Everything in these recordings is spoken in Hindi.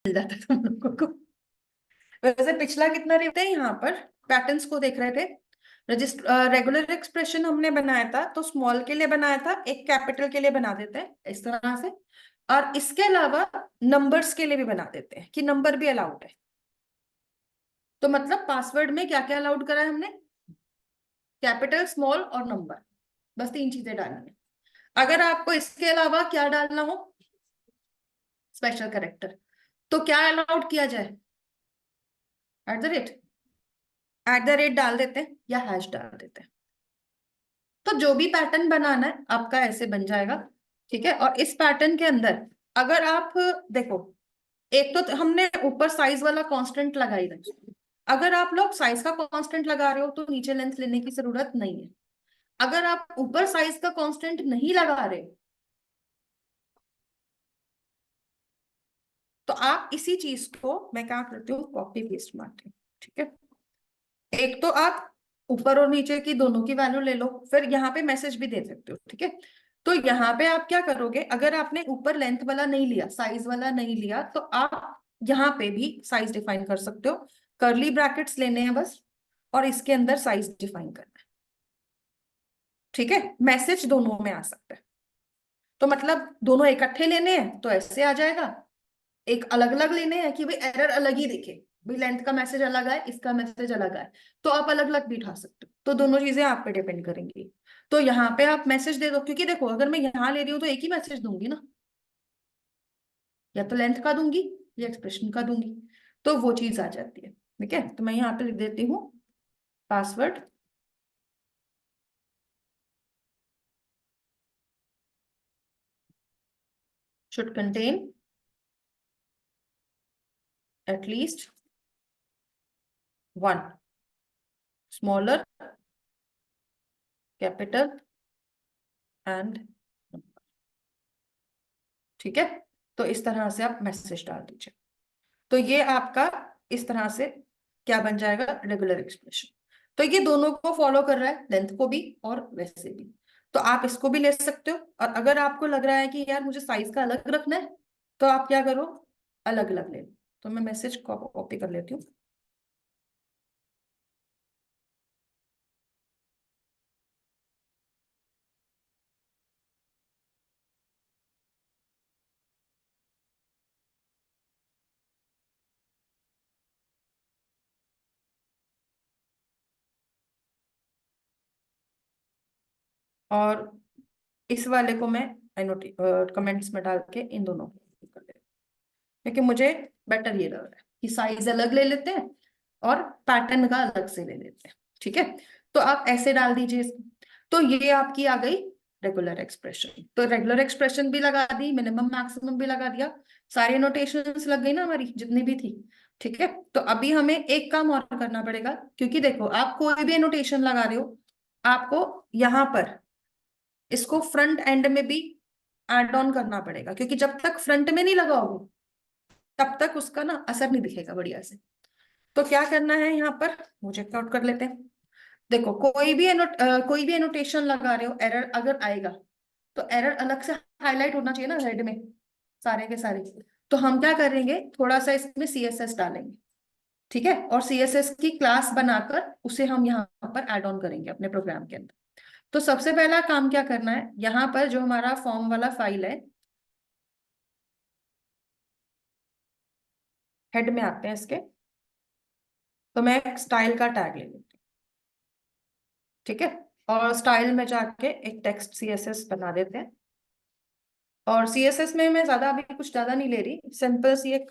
मिल जाता है तुम लोगों को। वैसे पिछला कितना रहते हैं यहाँ पर, पैटर्न्स को देख रहे थे। रजिस्टर रेगुलर एक्सप्रेशन हमने बनाया था, तो स्मॉल के लिए बनाया था, एक कैपिटल के लिए बना देते हैं इस तरह से। और इसके अलावा नंबर्स के लिए भी बना देते हैं कि नंबर भी अलाउड है। तो मतलब पासवर्ड में क्या क्या अलाउड करा है हमने, कैपिटल, स्मॉल और नंबर, बस 3 चीजें डालनी है। अगर आपको इसके अलावा क्या डालना हो, स्पेशल कैरेक्टर, तो क्या अलाउड किया जाए, @ डाल देते हैं या हैश डाल देते हैं। तो जो भी पैटर्न बनाना है आपका ऐसे बन जाएगा। ठीक है, और इस पैटर्न के अंदर अगर आप देखो, एक तो हमने ऊपर साइज वाला कांस्टेंट लगाई है। अगर आप लोग साइज का कांस्टेंट लगा रहे हो तो नीचे लेंथ लेने की जरूरत नहीं है। अगर आप ऊपर साइज का कांस्टेंट नहीं लगा रहे तो आप इसी चीज को मैं क्या करती हूँ, कॉपी पेस्ट मारती हूँ। ठीक है, एक तो आप ऊपर और नीचे की दोनों की वैल्यू ले लो, फिर यहाँ पे मैसेज भी दे सकते हो। ठीक है, तो यहाँ पे आप क्या करोगे, अगर आपने ऊपर लेंथ वाला नहीं लिया, साइज वाला नहीं लिया, तो आप यहाँ पे भी साइज डिफाइन कर सकते हो। कर्ली ब्रैकेट्स लेने हैं बस, और इसके अंदर साइज डिफाइन करना है। ठीक है, मैसेज दोनों में आ सकता है। तो मतलब दोनों इकट्ठे लेने हैं तो ऐसे आ जाएगा, एक अलग अलग लेने हैं कि भाई एरर अलग ही दिखे, भाई लेंथ का मैसेज अलग है, इसका मैसेज अलग है, तो आप अलग अलग भी उठा सकते हो। तो दोनों चीजें आप पे डिपेंड करेंगी। तो यहाँ पे आप मैसेज दे दो, क्योंकि देखो अगर मैं यहाँ ले रही हूँ तो एक ही मैसेज दूंगी ना, या तो लेंथ का दूंगी या एक्सप्रेशन का दूंगी, तो वो चीज आ जाती है। ठीक है, तो मैं यहाँ पे लिख देती हूँ password should contain at least one smaller capital and, ठीक है, तो इस तरह से आप मैसेज डाल दीजिए। तो ये आपका इस तरह से क्या बन जाएगा, रेगुलर एक्सप्रेशन। तो ये दोनों को फॉलो कर रहा है, लेंथ को भी और वैसे भी। तो आप इसको भी ले सकते हो, और अगर आपको लग रहा है कि यार मुझे साइज का अलग रखना है, तो आप क्या करो, अलग अलग ले लो। तो मैं मैसेज को कॉपी कर लेती हूँ। और इस वाले को मैं कमेंट्स में डाल के इन दोनों को कर लेती हूँ, क्योंकि मुझे बेटर ये लग रहा है कि साइज अलग ले लेते हैं और पैटर्न का अलग से ले लेते हैं। ठीक है, तो आप ऐसे डाल दीजिए इसको। तो ये आपकी आ गई रेगुलर एक्सप्रेशन। तो रेगुलर एक्सप्रेशन भी लगा दी, मिनिमम मैक्सिमम भी लगा दिया, सारी नोटेशंस लग गई ना हमारी जितनी भी थी। ठीक है, तो अभी हमें एक काम और करना पड़ेगा, क्योंकि देखो आप कोई भी नोटेशन लगा रहे हो, आपको यहाँ पर इसको फ्रंट एंड में भी एड ऑन करना पड़ेगा, क्योंकि जब तक फ्रंट में नहीं लगाओगे तब तक उसका ना असर नहीं दिखेगा बढ़िया से। तो क्या करना है, यहाँ पर वो चेकआउट कर लेते हैं। देखो कोई भी एनोटेशन लगा रहे हो, एरर अगर आएगा तो एरर अलग से हाईलाइट होना चाहिए ना रेड में, सारे के सारे। तो हम क्या करेंगे, थोड़ा सा इसमें CSS डालेंगे। ठीक है, और CSS की क्लास बनाकर उसे हम यहाँ पर एड ऑन करेंगे अपने प्रोग्राम के अंदर। तो सबसे पहला काम क्या करना है, यहाँ पर जो हमारा फॉर्म वाला फाइल है, हेड में आते हैं इसके, तो मैं स्टाइल का टैग ले लेती हूँ। ठीक है, और स्टाइल में जाके एक टेक्स्ट CSS बना देते हैं। और CSS में मैं ज्यादा नहीं ले रही, सिंपल सी एक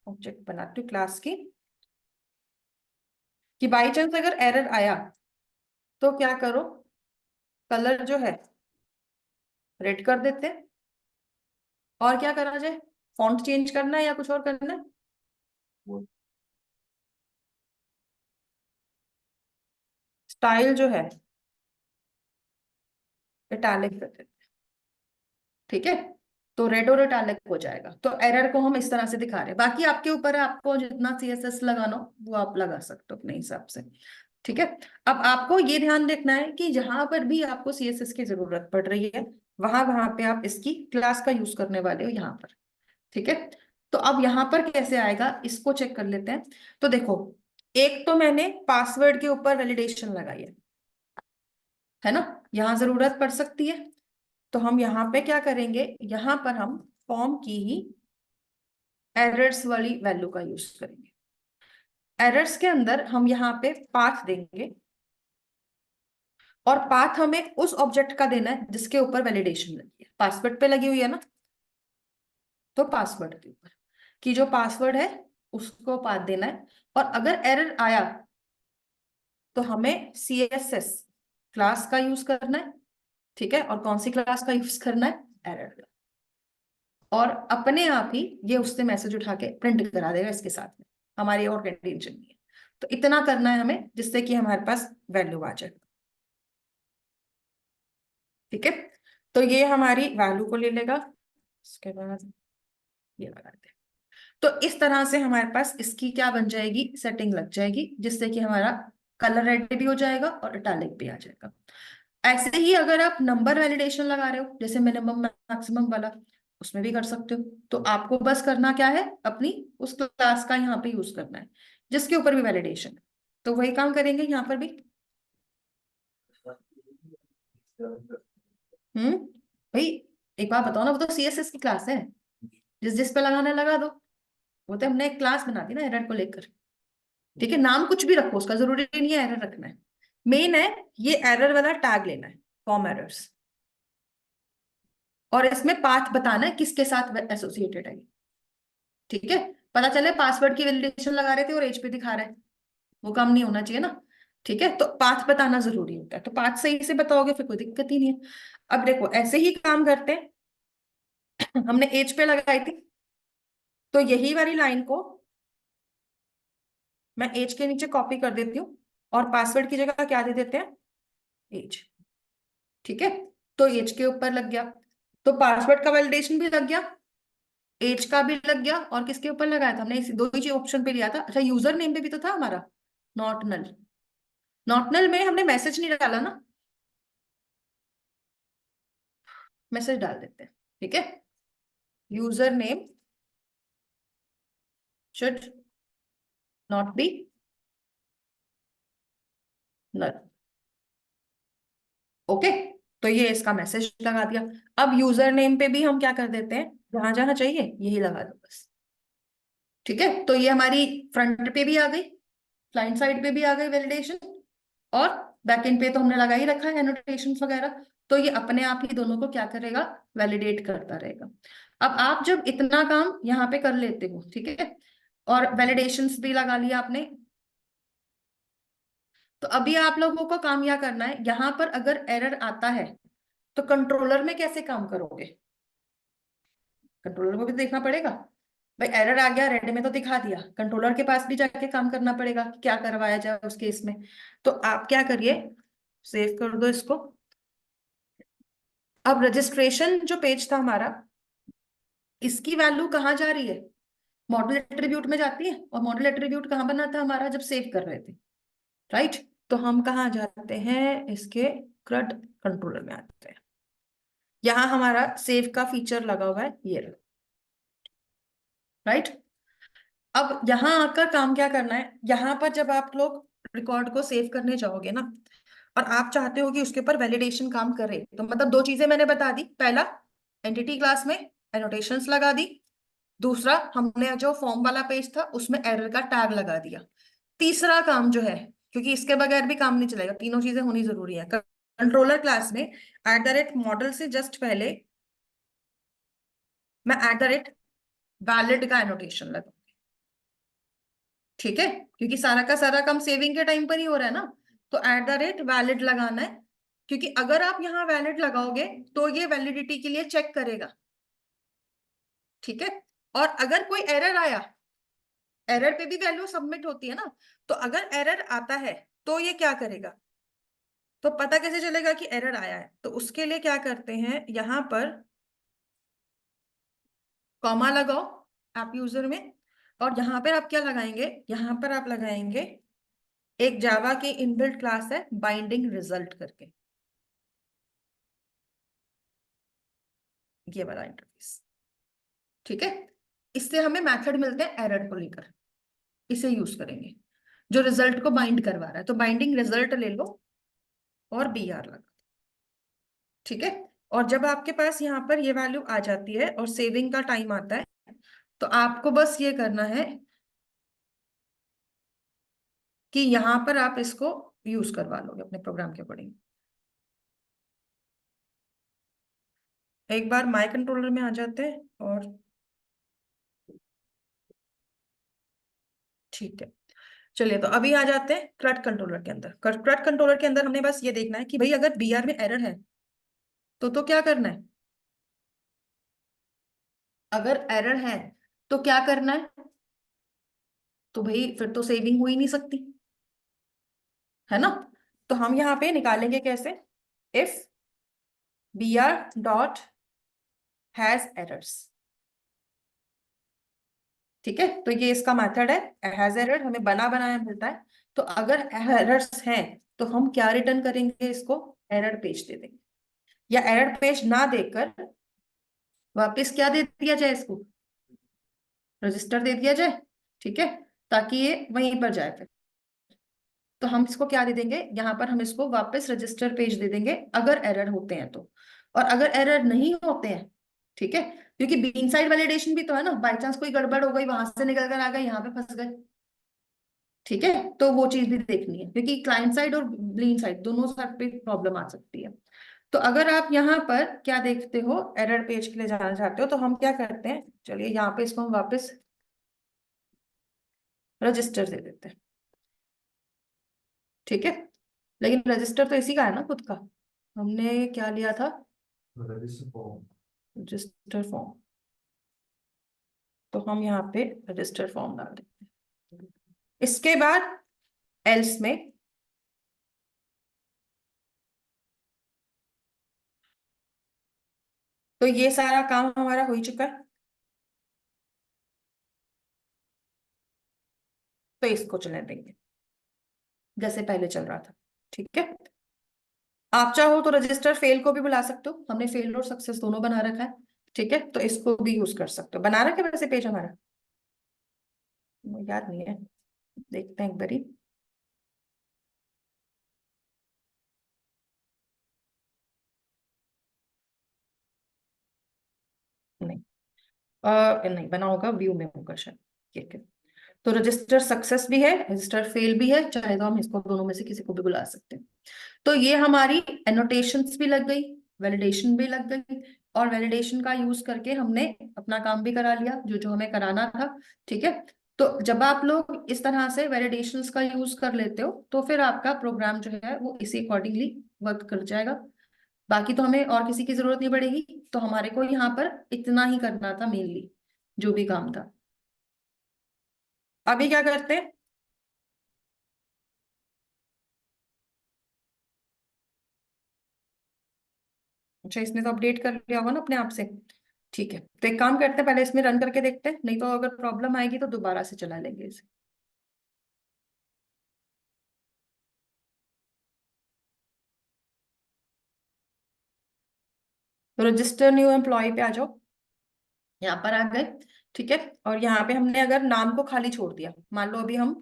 ऑब्जेक्ट बनाती हूँ क्लास की, कि बाई चांस अगर एरर आया तो क्या करो, कलर जो है रेड कर देते हैं। और क्या करा जाए, फॉन्ट चेंज करना है या कुछ और करना है, स्टाइल जो है इटैलिक कर देते हैं। ठीक है, तो रेड और इटैलिक हो जाएगा। तो एरर को हम इस तरह से दिखा रहे हैं, बाकी आपके ऊपर है, आपको जितना CSS लगाना हो वो आप लगा सकते हो अपने हिसाब से। ठीक है, अब आपको ये ध्यान रखना है कि जहां पर भी आपको CSS की जरूरत पड़ रही है, वहां वहां पे आप इसकी क्लास का यूज करने वाले हो यहाँ पर। ठीक है, तो अब यहाँ पर कैसे आएगा इसको चेक कर लेते हैं। तो देखो, एक तो मैंने पासवर्ड के ऊपर वैलिडेशन लगाई है ना, यहाँ जरूरत पड़ सकती है। तो हम यहाँ पे क्या करेंगे, यहाँ पर हम फॉर्म की ही एरर्स वाली वैल्यू का यूज करेंगे। एरर्स के अंदर हम यहाँ पे पाथ देंगे, और पाथ हमें उस ऑब्जेक्ट का देना है जिसके ऊपर वैलिडेशन लगी है। पासवर्ड पे लगी हुई है ना, तो पासवर्ड के ऊपर कि जो पासवर्ड है उसको पाथ देना है। और अगर एरर आया तो हमें CSS क्लास का यूज करना है, ठीक है। और कौन सी क्लास का यूज करना है, एरर का। और अपने आप ही ये उससे मैसेज उठा के प्रिंट करा देगा इसके साथ में, हमारी और कोई टेंशन नहीं है। तो इतना करना है हमें जिससे कि हमारे पास वैल्यू आ जाए, ठीक है। तो ये हमारी वैल्यू को ले लेगा, उसके बाद ये लगा देते हैं। तो इस तरह से हमारे पास इसकी क्या बन जाएगी, सेटिंग लग जाएगी, जिससे कि हमारा कलर रेड भी हो जाएगा और इटैलिक भी आ जाएगा। ऐसे ही अगर आप नंबर वैलिडेशन लगा रहे हो, जैसे मिनिमम मैक्सिमम वाला, उसमें भी कर सकते हो। तो आपको बस करना क्या है, अपनी उस क्लास का यहाँ पे यूज करना है जिसके ऊपर भी वैलिडेशन है। तो वही काम करेंगे यहाँ पर भी। भाई एक बात बताओ ना, वो तो CSS की क्लास है, जिस जिस पे लगाना है लगा दो। वो तो हमने एक क्लास बना दी ना एरर को लेकर, ठीक है। नाम कुछ भी रखो उसका, जरूरी नहीं है एरर रखना है। मेन है ये एरर वाला टैग लेना है, फॉर्म एरर्स। और इसमें पाथ बताना है किसके साथ एसोसिएटेड है, ठीक है। पता चले पासवर्ड की वैलिडेशन लगा रहे थे और एज पे दिखा रहा है, वो काम नहीं होना चाहिए ना, ठीक है। तो पाथ बताना जरूरी होता है, तो पाथ सही से बताओगे फिर कोई दिक्कत ही नहीं है। अब देखो ऐसे ही काम करते हैं। हमने एज पे लगाई थी, तो यही वाली लाइन को मैं एज के नीचे कॉपी कर देती हूँ, और पासवर्ड की जगह क्या दे देते हैं, एज, ठीक है। तो एज के ऊपर लग गया, तो पासवर्ड का वैलिडेशन भी लग गया, एज का भी लग गया। और किसके ऊपर लगाया था हमने, इसी दो ही ऑप्शन पे लिया था। अच्छा, यूजर नेम पे भी तो था हमारा, नॉट नल। नॉट नल में हमने मैसेज नहीं डाला ना, मैसेज डाल देते हैं, ठीक है। User name should not be null, okay. तो ये इसका मैसेज लगा दिया। अब यूजर नेम पे भी हम क्या कर देते हैं, जहां जहां चाहिए यही लगा दो बस, ठीक है। तो ये हमारी फ्रंट पे भी आ गई, क्लाइंट साइड पे भी आ गई वैलिडेशन, और बैकएंड पे तो हमने लगा ही रखा है एनोटेशन वगैरह। तो ये अपने आप ही दोनों को क्या करेगा, वैलिडेट करता रहेगा। अब आप जब इतना काम यहाँ पे कर लेते हो, ठीक है, और वैलिडेशंस भी लगा लिया आपने, तो अभी आप लोगों को काम क्या करना है, यहाँ पर अगर एरर आता है तो कंट्रोलर में कैसे काम करोगे, कंट्रोलर को भी देखना पड़ेगा। भाई एरर आ गया, रेड में तो दिखा दिया, कंट्रोलर के पास भी जाके काम करना पड़ेगा कि क्या करवाया जाए उस केस में। तो आप क्या करिए, सेव कर दो इसको। अब रजिस्ट्रेशन जो पेज था हमारा, इसकी वैल्यू कहाँ जा रही है, मॉडल एट्रीब्यूट में जाती है। और मॉडल एट्रीब्यूट कहाँ बना था हमारा, जब सेव कर रहे थे, राइट। तो हम कहाँ जाते हैं, इसके CRUD कंट्रोलर में आते हैं। यहाँ हमारा सेव का फीचर लगा हुआ है, ये राइट। अब यहाँ आकर काम क्या करना है, यहाँ पर जब आप लोग रिकॉर्ड को सेव करने जाओगे ना, और आप चाहते हो कि उसके ऊपर वैलिडेशन काम करे, तो मतलब दो चीजें मैंने बता दी। पहला, एंटिटी क्लास में एनोटेशंस लगा दी। दूसरा, हमने जो फॉर्म वाला पेज था उसमें एरर का टैग लगा दिया। तीसरा काम जो है, क्योंकि इसके बगैर भी काम नहीं चलेगा, तीनों चीजें होनी जरूरी है। कंट्रोलर क्लास में @मॉडल से जस्ट पहले मैं @वैलिड का एनोटेशन लगा, ठीक है। क्योंकि सारा का सारा काम सेविंग के टाइम पर ही हो रहा है ना, तो @वैलिड लगाना है। क्योंकि अगर आप यहाँ वैलिड लगाओगे तो ये वैलिडिटी के लिए चेक करेगा, ठीक है। और अगर कोई एरर आया, एरर पे भी वैल्यू सबमिट होती है ना, तो अगर एरर आता है तो ये क्या करेगा, तो पता कैसे चलेगा कि एरर आया है। तो उसके लिए क्या करते हैं, यहाँ पर कॉमा लगाओ ऐप यूजर में, और यहाँ पर आप क्या लगाएंगे, यहाँ पर आप लगाएंगे एक जावा की इनबिल्ट क्लास है बाइंडिंग रिजल्ट करके, ये वाला इंटरफेस, ठीक है। इससे हमें मेथड मिलते हैं एरर को लेकर, इसे यूज करेंगे जो रिजल्ट को बाइंड करवा रहा है। तो बाइंडिंग रिजल्ट ले लो और बी आर लगा, ठीक है। और जब आपके पास यहाँ पर ये वैल्यू आ जाती है और सेविंग का टाइम आता है, तो आपको बस ये करना है कि यहाँ पर आप इसको यूज करवा लोगे अपने प्रोग्राम के अकॉर्डिंग। एक बार माई कंट्रोलर में आ जाते हैं और ठीक है, चलिए तो अभी आ जाते हैं CRUD कंट्रोलर के अंदर। CRUD कंट्रोलर के अंदर हमने बस ये देखना है कि भाई अगर बी आर में एरर है तो क्या करना है। अगर एरर है तो क्या करना है, तो भाई फिर तो सेविंग हो ही नहीं सकती, है ना। तो हम यहाँ पे निकालेंगे कैसे, if B R dot has errors, ठीक है। तो ये इसका मेथड है हैज एरर, हमें बना बनाया मिलता है। तो अगर एरर्स हैं तो हम क्या रिटर्न करेंगे, इसको एरर पेज दे देंगे, या एरर पेज ना देकर वापस क्या दे दिया जाए, इसको रजिस्टर दे दिया जाए, ठीक है, ताकि ये वहीं पर जाए फिर। तो हम इसको क्या दे देंगे, यहाँ पर हम इसको वापस रजिस्टर पेज दे देंगे अगर एरर होते हैं तो। और अगर एरर नहीं होते हैं, ठीक है, क्योंकि बीन साइड वैलिडेशन भी तो है ना, बाई चांस कोई गड़बड़ हो गई, वहां से निकल कर आ गए, यहाँ पे फंस गए, ठीक है। तो वो चीज भी देखनी है, क्योंकि क्लाइंट साइड और ब्लीन साइड दोनों साइड पे प्रॉब्लम आ सकती है। तो अगर आप यहाँ पर क्या देखते हो, एरर पेज के लिए जाना चाहते हो, तो हम क्या करते हैं, चलिए यहाँ पे इसको हम वापस रजिस्टर दे देते हैं, ठीक है। लेकिन रजिस्टर तो इसी का है ना, खुद का, हमने क्या लिया था, रजिस्टर फॉर्म। तो हम यहाँ पे रजिस्टर फॉर्म डाल देते हैं। इसके बाद एल्स में तो ये सारा काम हमारा हो ही चुका है, तो इसको चलने देंगे जैसे पहले चल रहा था, ठीक है। आप चाहो तो रजिस्टर फेल को भी बुला सकते हो, हमने फेल और सक्सेस दोनों बना रखा है, ठीक है। तो इसको भी यूज कर सकते हो, बना रखा है वैसे पेज हमारा, मुझे याद नहीं है, देखते हैं एक बारी। नहीं, नहीं बना होगा, व्यू में होगा शायद, ठीक है। तो रजिस्टर सक्सेस भी है, रजिस्टर फेल भी है, चाहे तो हम इसको दोनों में से किसी को भी बुला सकते हैं। तो ये हमारी एनोटेशंस भी लग गई, वैलिडेशन भी लग गई, और वैलिडेशन का यूज करके हमने अपना काम भी करा लिया जो जो हमें कराना था, ठीक है। तो जब आप लोग इस तरह से वैलिडेशंस का यूज कर लेते हो तो फिर आपका प्रोग्राम जो है वो इसी अकॉर्डिंगली वर्क कर जाएगा। बाकी तो हमें और किसी की जरूरत नहीं पड़ेगी, तो हमारे को यहाँ पर इतना ही करना था मेनली, जो भी काम था। अभी क्या करते हैं, अच्छा इसने तो अपडेट कर लिया होगा ना अपने आप से, ठीक है। तो एक काम करते हैं, पहले इसमें रन करके देखते हैं, नहीं तो अगर प्रॉब्लम आएगी तो दोबारा से चला लेंगे इसे। तो रजिस्टर न्यू एम्प्लॉय पे आ जाओ, यहाँ पर आ गए, ठीक है। और यहाँ पे हमने अगर नाम को खाली छोड़ दिया, मान लो अभी हम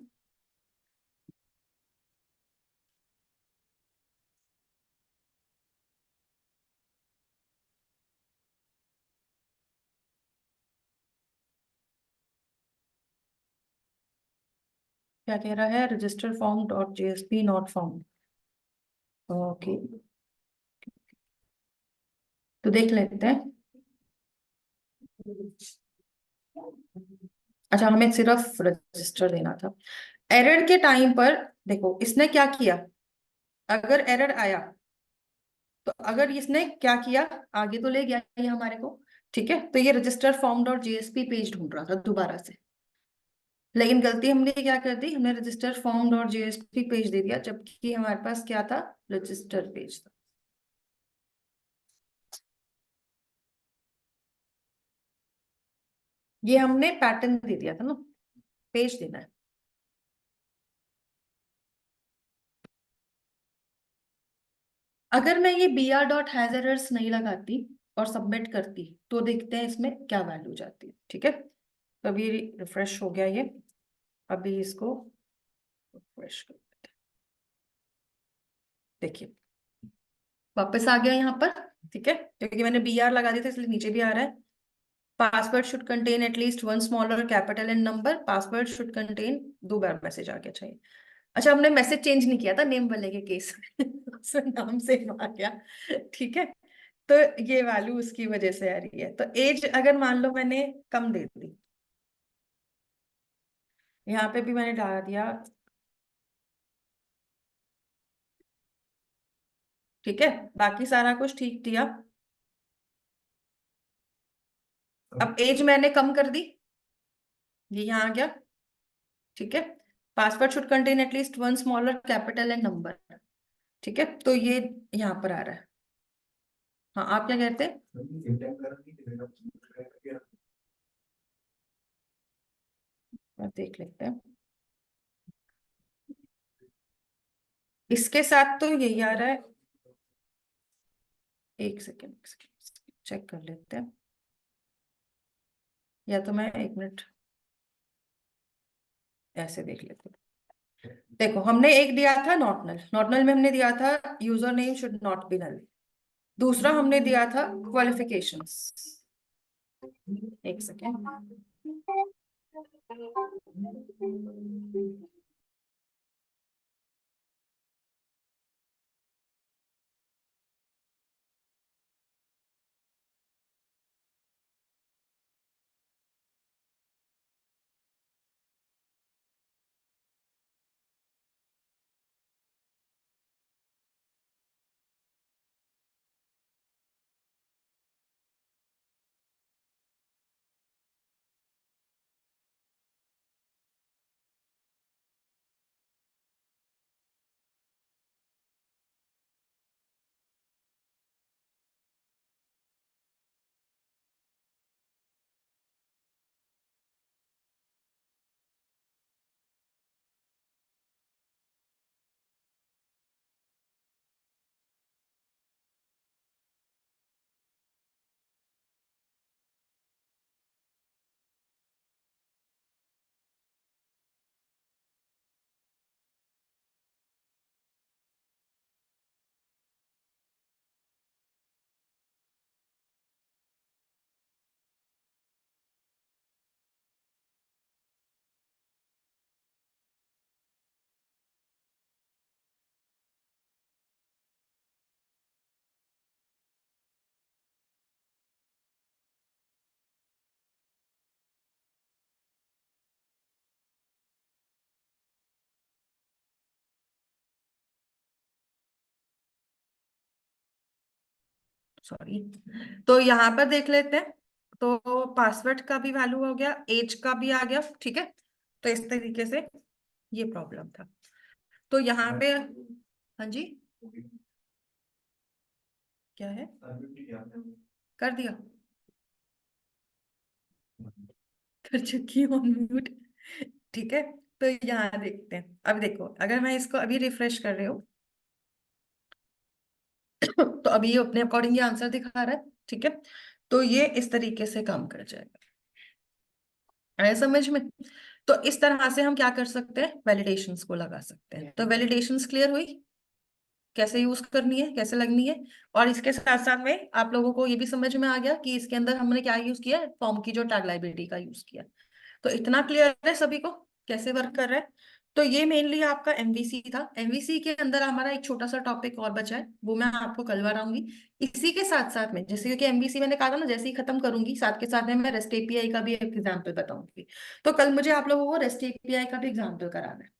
क्या कह रहा है, register form dot JSP not found, okay. तो देख लेते हैं, अच्छा हमें सिर्फ रजिस्टर देना था। एरर के टाइम पर देखो इसने क्या किया, अगर एरर आया तो अगर इसने क्या किया, आगे तो ले गया ये हमारे को, ठीक है। तो ये register form dot JSP page ढूंढ रहा था दोबारा से, लेकिन गलती हमने क्या कर दी, हमने register form dot JSP page दे दिया, जबकि हमारे पास क्या था, रजिस्टर पेज था। ये हमने पैटर्न दे दिया था ना, पेज देना है। अगर मैं ये B R dot has errors नहीं लगाती और सबमिट करती, तो देखते हैं इसमें क्या वैल्यू जाती है, ठीक है। तो अभी रिफ्रेश हो गया ये, अभी इसको रिफ्रेश कर देते हैं। देखिए वापस आ गया यहाँ पर, ठीक है, क्योंकि मैंने BR लगा दिया था इसलिए नीचे भी आ रहा है। Password should contain at least one smaller capital and number, password should contain, 2 बार मैसेज आ गया चाहिए। अच्छा हमने मैसेज चेंज नहीं किया था नेम वाले के केस में उसमें नाम सेम आ गया, ठीक है। तो ये वैल्यू उसकी वजह से आ रही है। तो एज अगर मान लो मैंने कम दे दी, यहाँ पे भी मैंने डाल दिया, ठीक है, बाकी सारा कुछ ठीक दिया। अब एज मैंने कम कर दी, ये यहाँ आ गया, ठीक है। Password should contain at least one smaller capital and number, ठीक है, तो ये यहाँ पर आ रहा है। हाँ आप क्या कहते हैं? देख लेते हैं, इसके साथ तो यही आ रहा है। एक सेकेंड चेक कर लेते हैं, या तो मैं 1 मिनट ऐसे देख लेते हैं। देखो हमने एक दिया था नॉट नल, नॉट नल में हमने दिया था user name should not be null. दूसरा हमने दिया था क्वालिफिकेशंस, एक सेकेंड, सॉरी। तो यहाँ पर देख लेते हैं, तो पासवर्ड का भी वैल्यू हो गया, एज का भी आ गया, ठीक है। तो इस तरीके से ये प्रॉब्लम था। तो यहाँ पे, हाँ जी, क्या है, कर दिया, कर चुकी हूँ म्यूट, ठीक है। तो यहाँ देखते हैं, अब देखो अगर मैं इसको अभी रिफ्रेश कर रही हूँ तो अभी ये अपने अकॉर्डिंग ये आंसर दिखा रहा है, ठीक है। तो ये इस तरीके से काम कर जाएगा, आया समझ में? तो इस तरह से हम क्या कर सकते हैं, वैलिडेशंस को लगा सकते हैं। तो वैलिडेशंस क्लियर हुई, कैसे यूज करनी है, कैसे लगनी है। और इसके साथ साथ में आप लोगों को ये भी समझ में आ गया कि इसके अंदर हमने क्या यूज किया है, फॉर्म की जो टैग लाइब्रेरी का यूज किया। तो इतना क्लियर है सभी को कैसे वर्क कर रहा है। तो ये मेनली आपका एमवीसी था। एमवीसी के अंदर हमारा एक छोटा सा टॉपिक और बचा है, वो मैं आपको कल कराऊंगी। इसी के साथ साथ में, जैसे कि एमवीसी मैंने कहा था ना, जैसे ही खत्म करूंगी साथ के साथ में मैं रेस्ट एपीआई का भी एक एग्जाम्पल बताऊंगी। तो कल मुझे आप लोगों को रेस्ट एपीआई का भी एग्जाम्पल कराना है।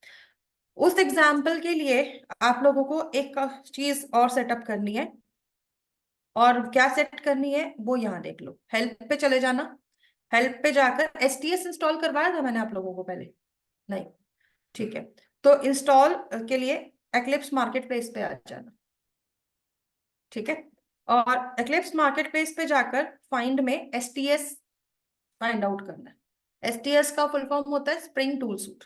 उस एग्जाम्पल के लिए आप लोगों को एक चीज और सेटअप करनी है, और क्या सेट करनी है वो यहाँ देख लो, हेल्प पे चले जाना। हेल्प पे जाकर एसटीएस इंस्टॉल करवाया था मैंने आप लोगों को पहले, नहीं, ठीक है। तो इंस्टॉल के लिए एक्लिप्स मार्केट प्लेस पे आ जाना, ठीक है। और एक्लिप्स मार्केट प्लेस पे जाकर फाइंड में एसटीएस फाइंड आउट करना है। एसटीएस का फुल फॉर्म होता है स्प्रिंग टूल सूट।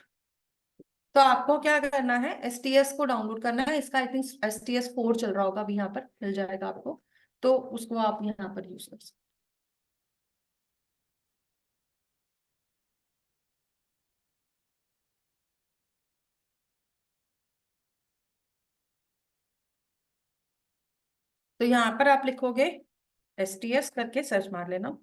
तो आपको क्या करना है, एसटीएस को डाउनलोड करना है। इसका आई थिंक STS 4 चल रहा होगा, अभी यहाँ पर मिल जाएगा आपको, तो उसको आप यहाँ पर यूज कर सकते तो यहाँ पर आप लिखोगे STS करके सर्च मार लेना।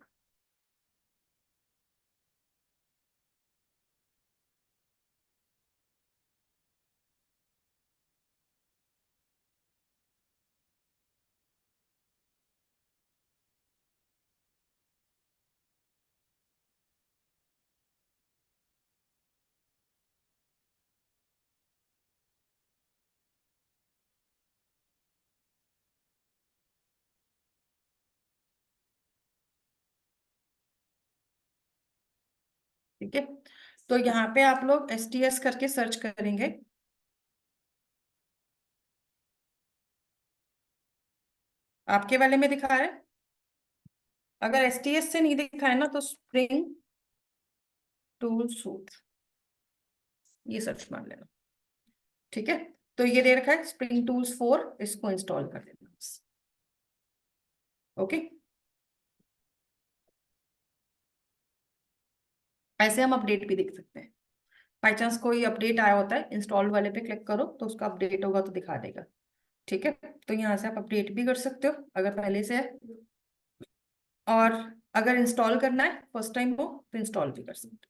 ठीक है, तो यहाँ पे आप लोग STS करके सर्च करेंगे। आपके वाले में दिखा रहा है? अगर STS से नहीं दिखा है ना तो स्प्रिंग टूल सूट ये सर्च मार लेना। ठीक है, तो ये दे रखा है स्प्रिंग टूल्स 4, इसको इंस्टॉल कर लेना बस। ओके, ऐसे हम अपडेट भी देख सकते हैं। बाई चांस कोई अपडेट आया होता है, इंस्टॉल वाले पे क्लिक करो तो उसका अपडेट होगा तो दिखा देगा। ठीक है, तो यहाँ से आप अपडेट भी कर सकते हो अगर पहले से है, और अगर इंस्टॉल करना है फर्स्ट टाइम हो तो इंस्टॉल भी कर सकते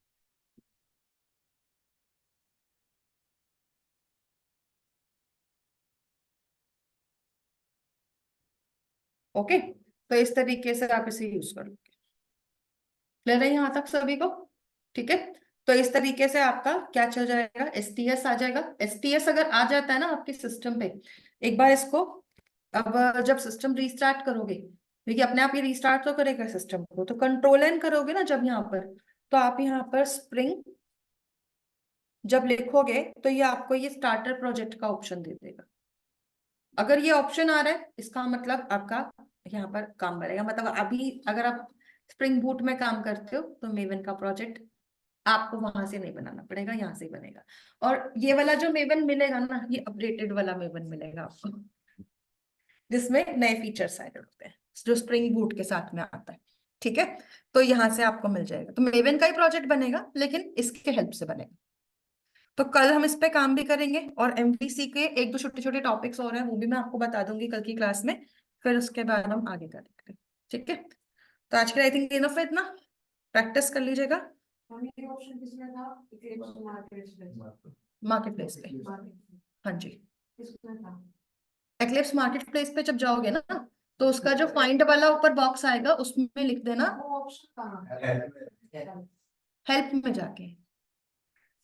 हो। ओके, तो इस तरीके से आप इसे यूज कर लो। ले रहे हैं यहाँ तक सभी को? ठीक है, तो इस तरीके से आपका क्या चल जाएगा, STS आ जाएगा। STS अगर आ जाता है ना आपके सिस्टम पे, एक बार इसको, अब जब सिस्टम रीस्टार्ट करोगे, देखिए अपने आप ये रीस्टार्ट तो करेगा सिस्टम को, तो कंट्रोल एन करोगे ना जब यहाँ पर, तो आप यहाँ पर स्प्रिंग जब लिखोगे तो ये आपको ये स्टार्टर प्रोजेक्ट का ऑप्शन दे देगा। अगर ये ऑप्शन आ रहा है इसका मतलब आपका यहाँ पर काम बढ़ेगा। मतलब अभी अगर आप स्प्रिंग बूट में काम करते हो तो मेवन का प्रोजेक्ट आपको वहां से नहीं बनाना पड़ेगा, यहाँ से ही बनेगा। और ये वाला जो मेवन मिलेगा ना, ये अपडेटेड वाला मेवन मिलेगा आपको, जिसमें नए फीचर्स ऐड होते हैं जो स्प्रिंग बूट के साथ में आता है। ठीक है, तो यहाँ से आपको मिल जाएगा, तो मेवन का ही प्रोजेक्ट बनेगा लेकिन इसके हेल्प से बनेगा। तो कल हम इस पे काम भी करेंगे, और MVC के एक दो छोटे छोटे टॉपिक्स और हैं वो भी मैं आपको बता दूंगी कल की क्लास में, फिर उसके बाद हम आगे करेंगे। ठीक है, तो आज के आई थिंक इनफ है, इतना प्रैक्टिस कर लीजिएगा। ऑप्शन किसमें था? मार्केट प्लेस पे। हाँ जी, एक्लिप्स मार्केट प्लेस पे जब जाओगे ना, तो उसका जो फाइंड वाला ऊपर बॉक्स आएगा उसमें लिख देना हेल्प में जाके।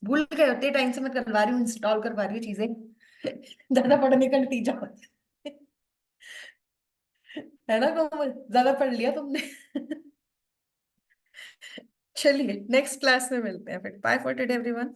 भूल गए होते टाइम से मैं करवा रही हूँ, इंस्टॉल करवा रही हूँ चीजें ज्यादा पढ़ने का नतीजा है ना कोमल, ज्यादा पढ़ लिया तुमने चलिए नेक्स्ट क्लास में मिलते हैं फिर। Bye for today everyone.